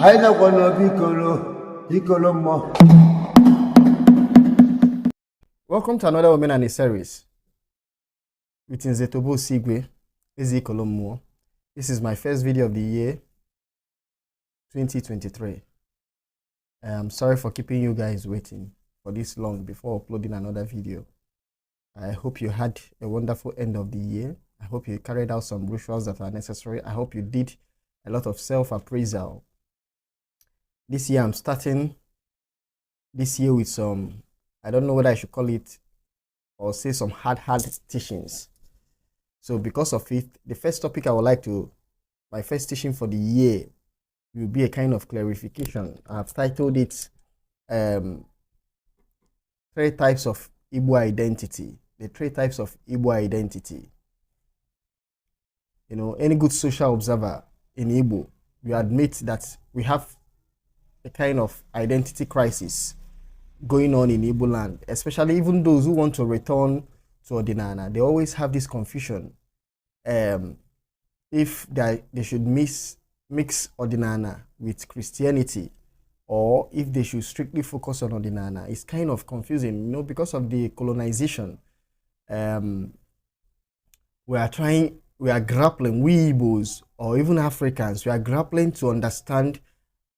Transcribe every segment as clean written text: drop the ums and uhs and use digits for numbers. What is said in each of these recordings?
Anyị nakwa n'obi ikolo mmụọ. Welcome to another Women and a series with Nzetobo Sigwe, Ezikolomo. This is my first video of the year 2023. I'm sorry for keeping you guys waiting for this long before uploading another video. I hope you had a wonderful end of the year. I hope you carried out some rituals that are necessary. I hope you did a lot of self-appraisal. This year I'm starting this year with some, I don't know whether I should call it or say some hard teachings. So because of it, the first topic I would like to, my first teaching for the year will be a kind of clarification. I've titled it 3 types of Igbo identity. The 3 types of Igbo identity. You know, any good social observer in Igbo, we admit that we have a kind of identity crisis going on in Igbo land, especially even those who want to return to Ordinana. They always have this confusion if they should mix Ordinana with Christianity or if they should strictly focus on Ordinana. It's kind of confusing, you know, because of the colonization. We are grappling, we Igbos or even Africans, we are grappling to understand,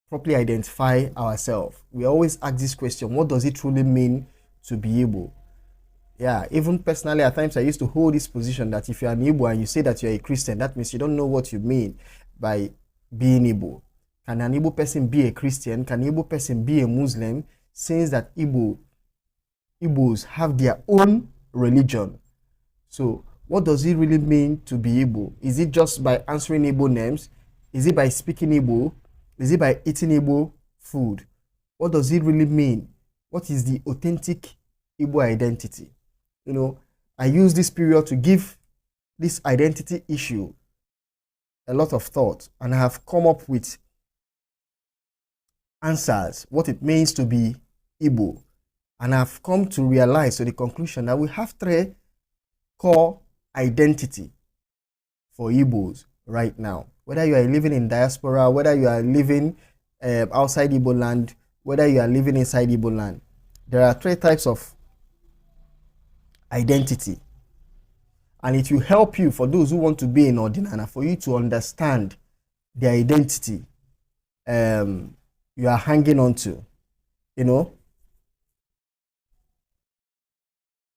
properly identify ourselves. We always ask this question: what does it truly mean to be Igbo? Yeah, even personally, at times I used to hold this position that if you're an Igbo and you say that you're a Christian, that means you don't know what you mean by being Igbo. Can an Igbo person be a Christian? Can an Igbo person be a Muslim? Since that Igbos have their own religion. So what does it really mean to be Igbo? Is it just by answering Igbo names? Is it by speaking Igbo? Is it by eating Igbo food? What does it really mean? What is the authentic Igbo identity? You know, I use this period to give this identity issue a lot of thought, and I have come up with answers, what it means to be Igbo. And I've come to realize, to the conclusion, that we have 3 core identity for Igbos right now. Whether you are living in diaspora, whether you are living outside Igbo land, whether you are living inside Igbo land, there are 3 types of identity. And it will help you, for those who want to be in Ordinana, for you to understand the identity you are hanging on to, you know.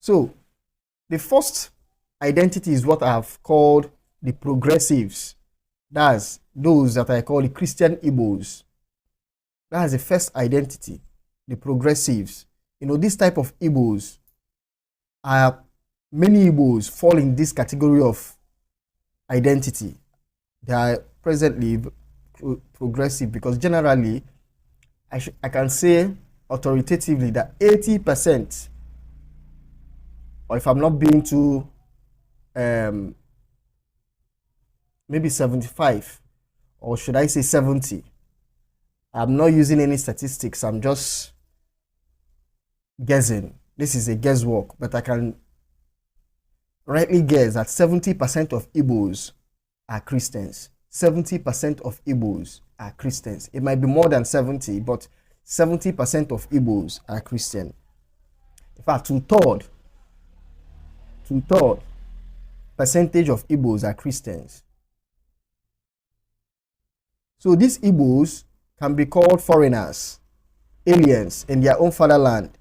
So the first identity is what I have called the progressives. That's those that I call the Christian Igbos. That's the first identity, the progressives. You know, this type of Igbos, many Igbos fall in this category of identity. They are presently progressive because generally, I can say authoritatively that 80%, or if I'm not being too, maybe 75, or should I say 70. I'm not using any statistics. I'm just guessing. This is a guesswork, but I can rightly guess that 70% of Igbos are Christians. 70% of Igbos are Christians. It might be more than 70, but 70% of Igbos are Christian. In fact, two-third percentage of Igbos are Christians. So these Igbos can be called foreigners, aliens in their own fatherland.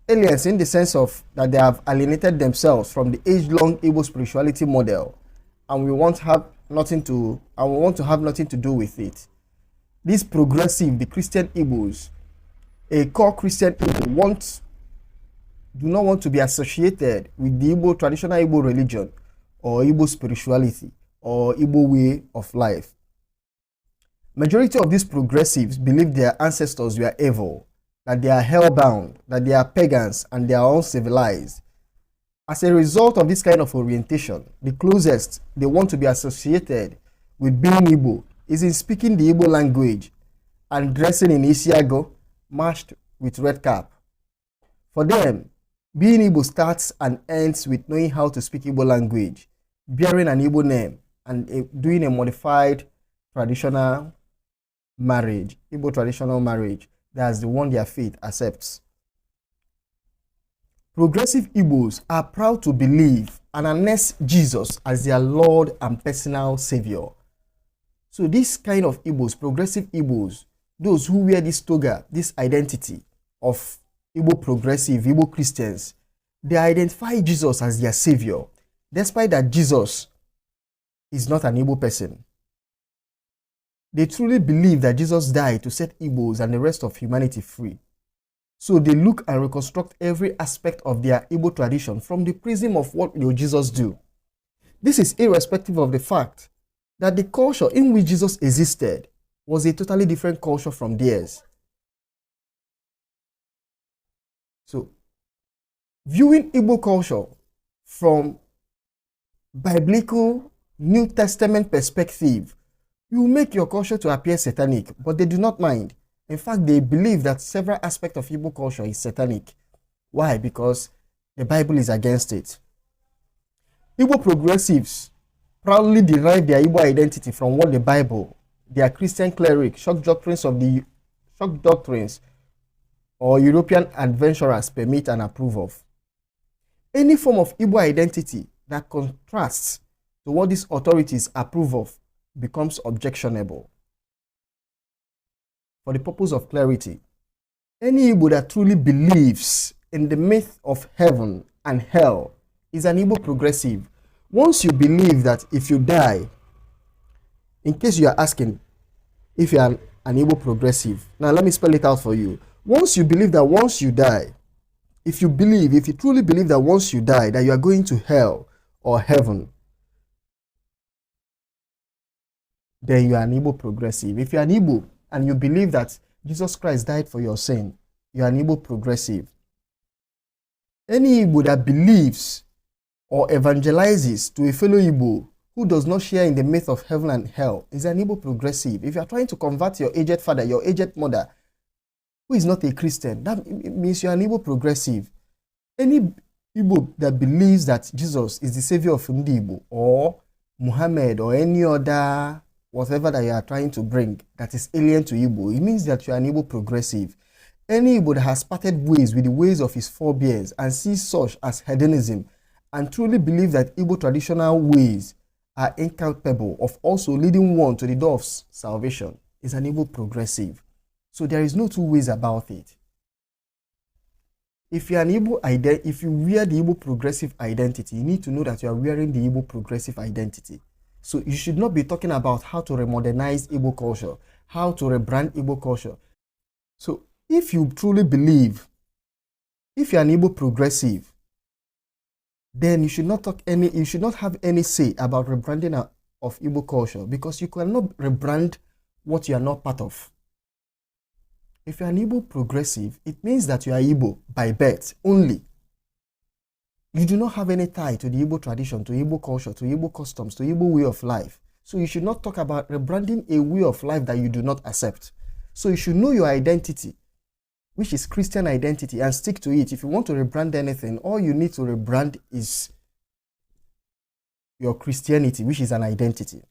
Aliens in the sense of that they have alienated themselves from the age-long Igbo spirituality model, and we want to have nothing to do with it. These progressive, the Christian Igbos, a core Christian Igbo, do not want to be associated with the Igbo traditional Igbo religion or Igbo spirituality or Igbo way of life. Majority of these progressives believe their ancestors were evil, that they are hellbound, that they are pagans, and they are uncivilized. As a result of this kind of orientation, the closest they want to be associated with being Igbo is in speaking the Igbo language and dressing in Isiago, matched with red cap. For them, being Igbo starts and ends with knowing how to speak Igbo language, bearing an Igbo name, and doing a modified traditional marriage, Igbo traditional marriage. That's the one their faith accepts. Progressive Igbos are proud to believe and announce Jesus as their Lord and personal Savior. So this kind of Igbos, progressive Igbos, those who wear this toga, this identity of Igbo progressive, Igbo Christians, they identify Jesus as their Savior, despite that Jesus is not an Igbo person. They truly believe that Jesus died to set Igbos and the rest of humanity free. So they look and reconstruct every aspect of their Igbo tradition from the prism of what will Jesus do. This is irrespective of the fact that the culture in which Jesus existed was a totally different culture from theirs. So, viewing Igbo culture from biblical New Testament perspective, you make your culture to appear satanic, but they do not mind. In fact, they believe that several aspects of Igbo culture is satanic. Why? Because the Bible is against it. Igbo progressives proudly derive their Igbo identity from what the Bible, their Christian cleric, shock doctrines or European adventurers permit and approve of. Any form of Igbo identity that contrasts to what these authorities approve of becomes objectionable. For the purpose of clarity, any Igbo that truly believes in the myth of heaven and hell is an Igbo progressive. Once you believe that if you die, in case you are asking if you are an Igbo progressive, now let me spell it out for you. Once you believe that once you die, if you truly believe that once you die, that you are going to hell or heaven, then you are an Igbo progressive. If you are an Igbo and you believe that Jesus Christ died for your sin, you are an Igbo progressive. Any Igbo that believes or evangelizes to a fellow Igbo who does not share in the myth of heaven and hell is an Igbo progressive. If you are trying to convert your aged father, your aged mother, who is not a Christian, that means you are an Igbo progressive. Any Igbo that believes that Jesus is the savior of Ndi Igbo or Muhammad or any other whatever that you are trying to bring that is alien to Igbo, it means that you are an Igbo progressive. Any Igbo that has parted ways with the ways of his forebears and sees such as hedonism and truly believe that Igbo traditional ways are incapable of also leading one to the door of salvation is an Igbo progressive. So there is no two ways about it. If you are an Igbo if you wear the Igbo progressive identity, you need to know that you are wearing the Igbo progressive identity. So you should not be talking about how to remodernize Igbo culture, how to rebrand Igbo culture. So if you truly believe, if you are an Igbo progressive, then you should not have any say about rebranding of Igbo culture, because you cannot rebrand what you are not part of. If you are an Igbo progressive, it means that you are Igbo by birth only. You do not have any tie to the Igbo tradition, to Igbo culture, to Igbo customs, to Igbo way of life. So you should not talk about rebranding a way of life that you do not accept. So you should know your identity, which is Christian identity, and stick to it. If you want to rebrand anything, all you need to rebrand is your Christianity, which is an identity.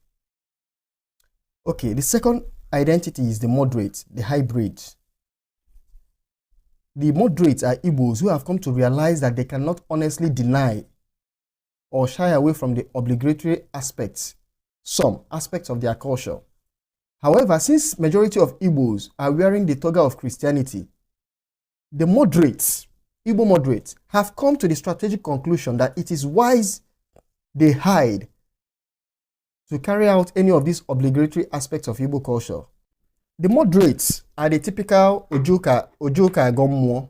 Okay, the second identity is the moderate, the hybrid. The moderates are Igbos who have come to realize that they cannot honestly deny or shy away from the obligatory aspects, some aspects of their culture. However, since majority of Igbos are wearing the toga of Christianity, the moderates, Igbo moderates, have come to the strategic conclusion that it is wise they hide to carry out any of these obligatory aspects of Igbo culture. The moderates are the typical Ojoka Gommo.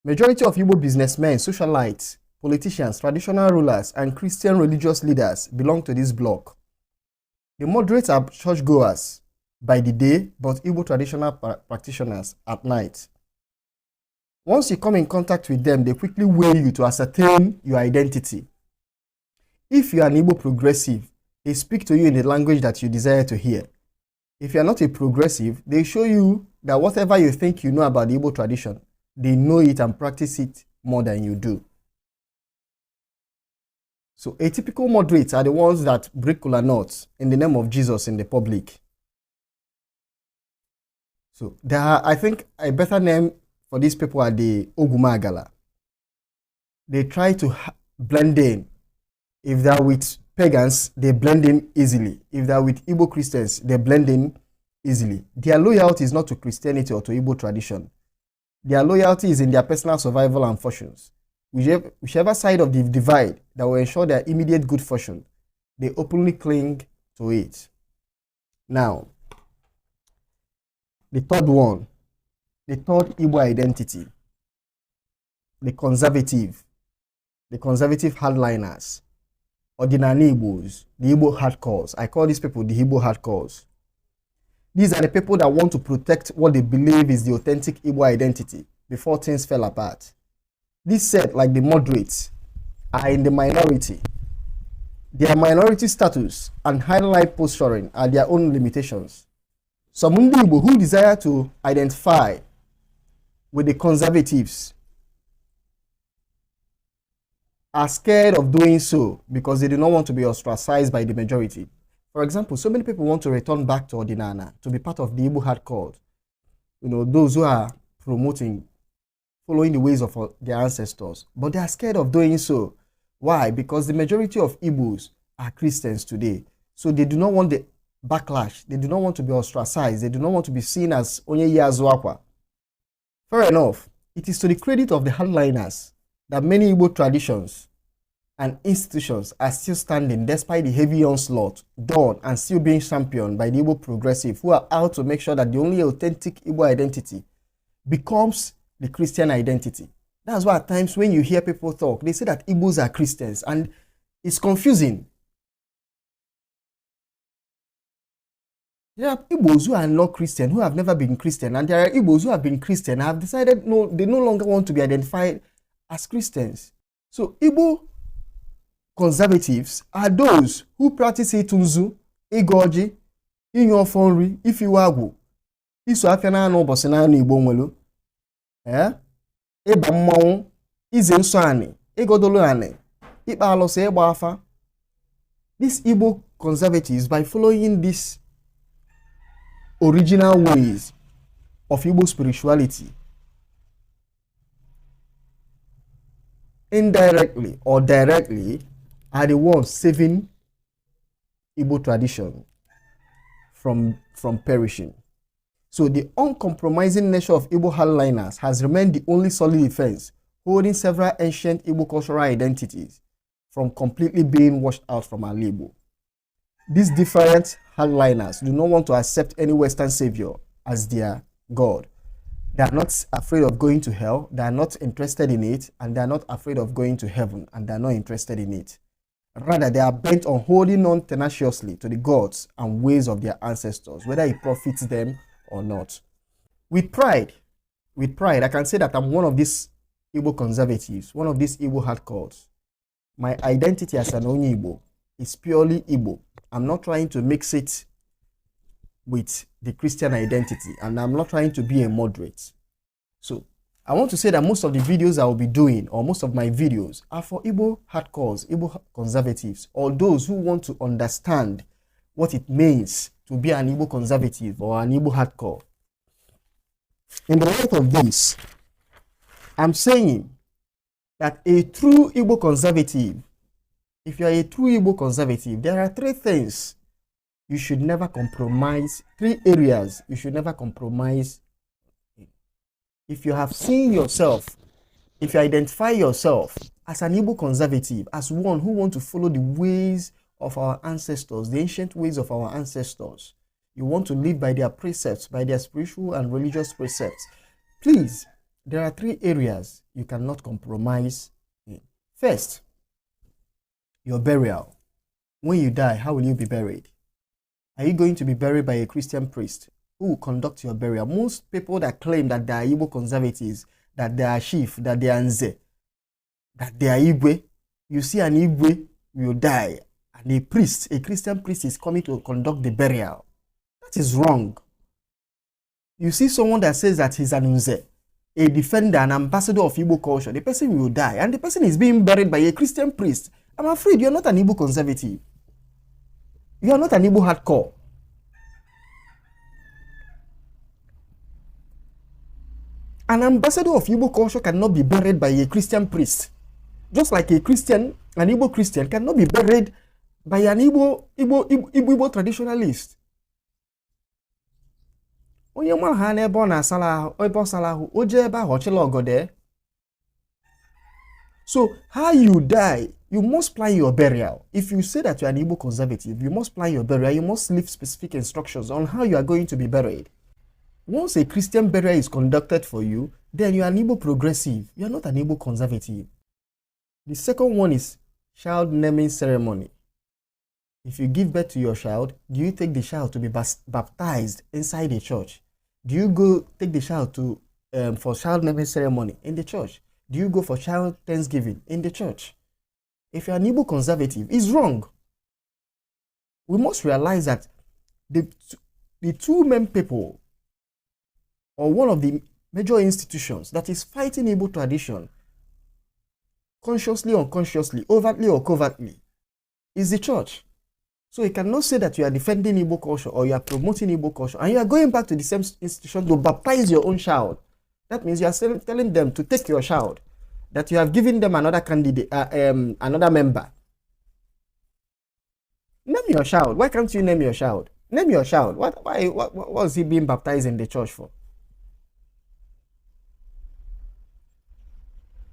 Majority of Igbo businessmen, socialites, politicians, traditional rulers, and Christian religious leaders belong to this bloc. The moderates are churchgoers by the day, but Igbo traditional practitioners at night. Once you come in contact with them, they quickly weigh you to ascertain your identity. If you are an Igbo progressive, they speak to you in the language that you desire to hear. If you are not a progressive, they show you that whatever you think you know about the Igbo tradition, they know it and practice it more than you do. So atypical moderates are the ones that break kola nuts in the name of Jesus in the public. So there are, I think, a better name for these people are the Ogumagala. They try to blend in. If they are with pagans, they blend in easily. If they are with Igbo Christians, they blend in easily. Their loyalty is not to Christianity or to Igbo tradition. Their loyalty is in their personal survival and fortunes. Whichever side of the divide that will ensure their immediate good fortune, they openly cling to it. Now, the third one, the third Igbo identity, the conservative hardliners, Ordinary Igbos, the Igbo hardcores. I call these people the Igbo hardcores. These are the people that want to protect what they believe is the authentic Igbo identity before things fell apart. This set, like the moderates, are in the minority. Their minority status and highlight posturing are their own limitations. Some Igbo who desire to identify with the conservatives are scared of doing so because they do not want to be ostracized by the majority. For example, so many people want to return back to Ordinana to be part of the Igbo hardcore. You know, those who are promoting, following the ways of their ancestors. But they are scared of doing so. Why? Because the majority of Igbos are Christians today. So they do not want the backlash. They do not want to be ostracized. They do not want to be seen as Onye Yazwakwa. Fair enough. It is to the credit of the hardliners that many Igbo traditions and institutions are still standing despite the heavy onslaught done and still being championed by the Igbo progressive who are out to make sure that the only authentic Igbo identity becomes the Christian identity. That's why at times when you hear people talk, they say that Igbos are Christians, and it's confusing. There are Igbos who are not Christian, who have never been Christian, and there are Igbos who have been Christian and have decided no, they no longer want to be identified as Christians. So Igbo conservatives are those who practice itunzu, igoji, inyofonri, ifiwagu, iso afia no bosina no Igbo nwelu, ịba mmanwụ, ize nsọ anị, ịgodolo anị, ịkpa alụsị, ịgba afa. These Igbo conservatives, by following these original ways of Igbo spirituality, indirectly or directly, are the ones saving Igbo tradition from perishing. So the uncompromising nature of Igbo hardliners has remained the only solid defense, holding several ancient Igbo cultural identities from completely being washed out from our Igbo. These different hardliners do not want to accept any Western savior as their God. They are not afraid of going to hell, they are not interested in it, and they are not afraid of going to heaven, and they are not interested in it. Rather, they are bent on holding on tenaciously to the gods and ways of their ancestors, whether it profits them or not. With pride, I can say that I'm one of these Igbo conservatives, one of these Igbo hardcores. My identity as an Onye Igbo is purely Igbo. I'm not trying to mix it with the Christian identity, and I'm not trying to be a moderate. So I want to say that most of the videos I will be doing, or most of my videos, are for Igbo hardcores, Igbo conservatives, or those who want to understand what it means to be an Igbo conservative or an Igbo hardcore. In the light of this, I'm saying that a true Igbo conservative, if you are a true Igbo conservative, there are three things you should never compromise, three areas you should never compromise. If you have seen yourself, if you identify yourself as an Igbo conservative, as one who wants to follow the ways of our ancestors, the ancient ways of our ancestors, you want to live by their precepts, by their spiritual and religious precepts, please, there are three areas you cannot compromise in. First, your burial. When you die, how will you be buried? Are you going to be buried by a Christian priest who will conduct your burial? Most people that claim that they are Igbo conservatives, that they are chief, that they are Nze, that they are Igwe, you see an Igwe will die, and a priest, a Christian priest, is coming to conduct the burial. That is wrong. You see someone that says that he's an Nze, a defender, an ambassador of Igbo culture, the person will die, and the person is being buried by a Christian priest. I'm afraid you're not an Igbo conservative. You are not an Igbo hardcore. An ambassador of Igbo culture cannot be buried by a Christian priest. Just like a Christian, an Igbo Christian cannot be buried by an Igbo traditionalist. Onye nwa ha n'ebe ọ na-asala ahụ, ebe ọ sala ahụ, o jee ebe ahụ ọchịla ọgọdee. So, how you die, you must plan your burial. If you say that you are an Igbo conservative, you must plan your burial. You must leave specific instructions on how you are going to be buried. Once a Christian burial is conducted for you, then you are an Igbo progressive. You are not an Igbo conservative. The second one is child naming ceremony. If you give birth to your child, do you take the child to be baptized inside a church? Do you go take the child to for child naming ceremony in the church? Do you go for child thanksgiving in the church? If you're an Igbo conservative, it's wrong. We must realize that the two main people, or one of the major institutions that is fighting Igbo tradition, consciously or unconsciously, overtly or covertly, is the church. So you cannot say that you are defending Igbo culture or you are promoting Igbo culture and you are going back to the same institution to baptize your own child. That means you are telling them to take your child, that you have given them another candidate, another member. Name your child. Why can't you name your child? Name your child. What was he being baptized in the church for?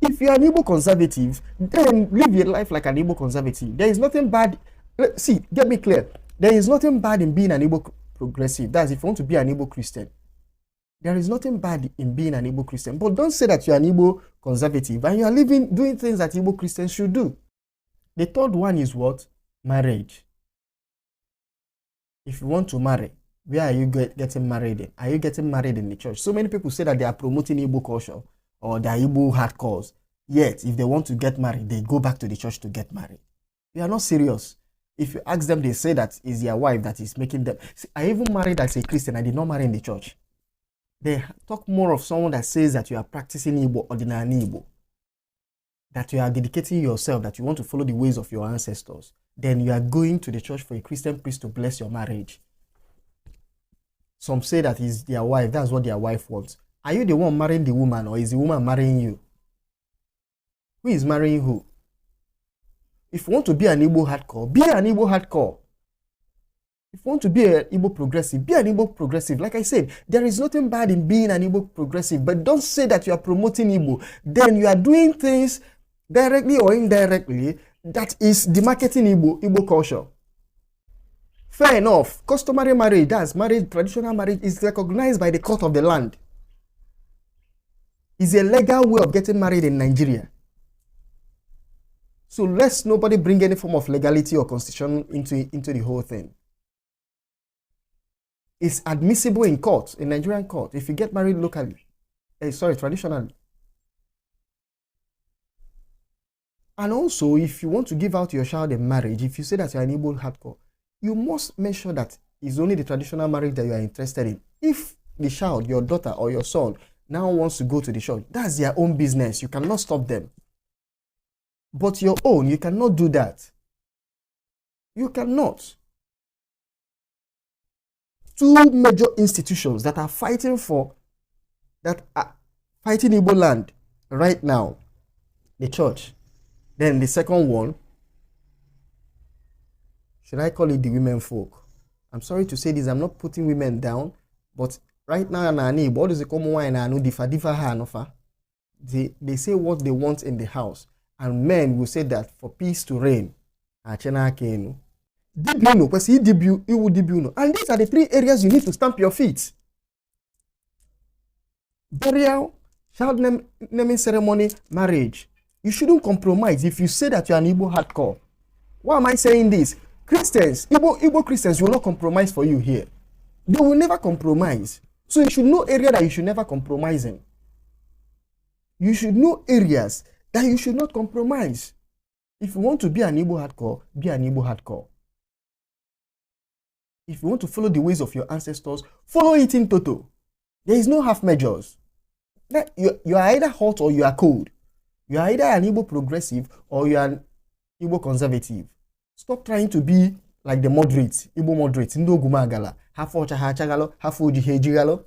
If you are an Igbo conservative, then live your life like an Igbo conservative. There is nothing bad. See, get me clear. There is nothing bad in being an Igbo progressive. That's if you want to be an Igbo Christian. There is nothing bad in being an Igbo Christian. But don't say that you are an Igbo conservative and you are doing things that Igbo Christians should do. The third one is what? Marriage. If you want to marry, where are you getting married in? Are you getting married in the church? So many people say that they are promoting Igbo culture or they are Igbo hardcores. Yet, if they want to get married, they go back to the church to get married. They are not serious. If you ask them, they say that is their wife that is making them. See, I even married as a Christian. I did not marry in the church. They talk more of someone that says that you are practicing Igbo, ordinary Igbo. That you are dedicating yourself, that you want to follow the ways of your ancestors. Then you are going to the church for a Christian priest to bless your marriage. Some say that is their wife. That's what their wife wants. Are you the one marrying the woman or is the woman marrying you? Who is marrying who? If you want to be an Igbo hardcore, be an Igbo hardcore. If you want to be an Igbo progressive, be an Igbo progressive. Like I said, there is nothing bad in being an Igbo progressive, but don't say that you are promoting Igbo. Then you are doing things directly or indirectly that is demarketing Igbo culture. Fair enough. Customary marriage, that's marriage, traditional marriage is recognized by the court of the land. It's a legal way of getting married in Nigeria. So let's nobody bring any form of legality or constitution into the whole thing. It's admissible in court, in Nigerian court, if you get married locally. Traditionally. And also, if you want to give out your child in marriage, if you say that you're an Igbo hardcore, you must make sure that it's only the traditional marriage that you are interested in. If the child, your daughter or your son, now wants to go to the church, that's their own business. You cannot stop them. But your own, you cannot do that. You cannot. Two major institutions that are fighting Igbo land right now. The church. Then the second one, should I call it the women folk? I'm sorry to say this, I'm not putting women down, but right now, what is the common one? They say what they want in the house. And men will say that for peace to reign. And these are the three areas you need to stamp your feet. Burial, child naming ceremony, marriage. You shouldn't compromise if you say that you are an Igbo hardcore. Why am I saying this? Christians, Igbo Christians will not compromise for you here. They will never compromise. So you should know area that you should never compromise in. You should know areas that you should not compromise. If you want to be an Igbo hardcore, be an Igbo hardcore. If you want to follow the ways of your ancestors, follow it in toto. There is no half measures. You are either hot or you are cold. You are either an Igbo progressive or you are an Igbo conservative. Stop trying to be like the moderates, Igbo moderates. Ndo gumagala, half ocha hachagalo, half oji hejigalo.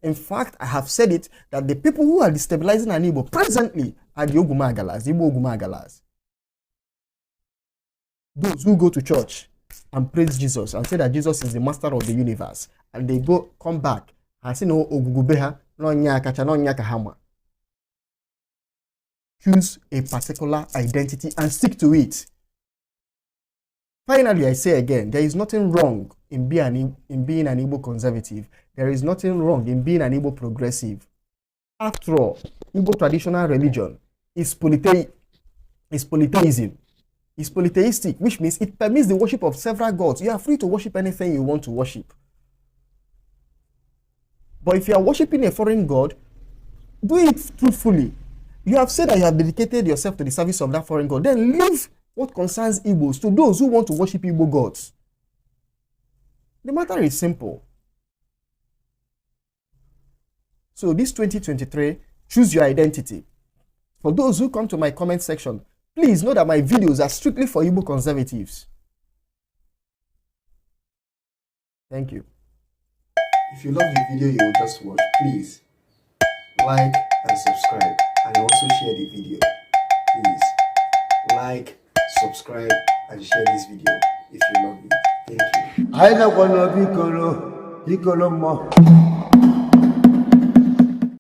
In fact, I have said it that the people who are destabilizing an Igbo presently are the Ogumagalas, the Igbo Ogumagalas. Those who go to church and praise Jesus and say that Jesus is the master of the universe, and they come back and say no Ogugubeha, no Nyakacha, no Nyakahama. Choose a particular identity and stick to it. Finally, I say again, there is nothing wrong in being an Igbo conservative. There is nothing wrong in being an Igbo progressive. After all, Igbo traditional religion is polytheism. It's polytheistic, which means it permits the worship of several gods. You are free to worship anything you want to worship. But if you are worshiping a foreign god, do it truthfully. You have said that you have dedicated yourself to the service of that foreign god. Then leave what concerns Igbos to those who want to worship Igbo gods. The matter is simple. So this 2023, choose your identity. For those who come to my comment section, please know that my videos are strictly for Igbo conservatives. Thank you. If you love the video you just watched, please like and subscribe, and also share the video. Please like, subscribe, and share this video if you love it. Thank you. I don't want to be